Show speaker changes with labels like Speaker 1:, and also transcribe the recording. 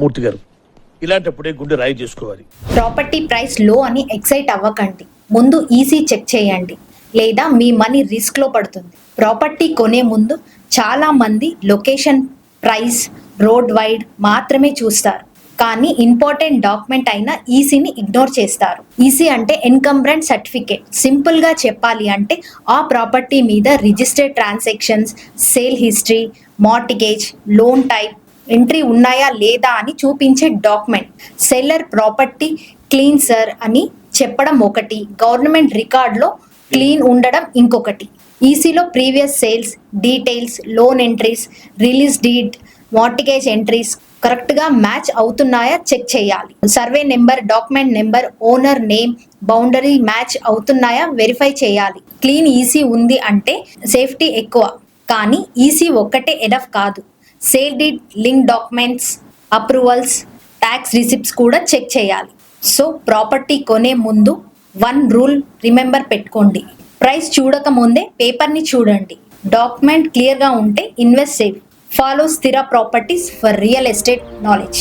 Speaker 1: మూర్తి గారు, ఇలాంటప్పుడే గుండె రాయి చేసుకోవాలి.
Speaker 2: ప్రాపర్టీ ప్రైస్ లో అని ఎక్సైట్ అవ్వకండి. ముందు ఈసీ చెక్ చేయండి, లేదా మీ మనీ రిస్క్ లో పడుతుంది. ప్రాపర్టీ కొనే ముందు చాలా మంది లొకేషన్, ప్రైస్, రోడ్ వైడ్ మాత్రమే చూస్తారు, కానీ ఇంపార్టెంట్ డాక్యుమెంట్ అయిన ఈసీని ఇగ్నోర్ చేస్తారు. ఈసీ అంటే ఎన్కంబ్రెన్స్ సర్టిఫికేట్. సింపుల్ గా చెప్పాలి అంటే ఆ ప్రాపర్టీ మీద registered transactions, sale history, mortgage, loan type, entry ఉన్నాయా లేదా అని చూపించే document. Seller property clean sir అని చెప్పడం ఒకటి, గవర్నమెంట్ రికార్డులో క్లీన్ ఉండడం ఇంకొకటి. ఈసీలో previous sales details, loan entries, release deed, mortgage entries కరెక్ట్గా మ్యాచ్ అవుతున్నాయా చెక్ చేయాలి. Survey number, document number, owner name, boundary match అవుతున్నాయా వెరిఫై చేయాలి. క్లీన్ ఈసీ ఉంది అంటే సేఫ్టీ ఎక్కువ, కానీ ఈసీ ఒక్కటే ఎనఫ్ కాదు. Sale deed, link documents, approvals, tax receipts కూడా చెక్ చేయాలి. సో ప్రాపర్టీ కొనే ముందు వన్ రూల్ రిమెంబర్ పెట్టుకోండి. ప్రైస్ చూడక ముందే పేపర్ని చూడండి. డాక్యుమెంట్ క్లియర్గా ఉంటే invest safe. Follow Sthira Properties for real estate knowledge.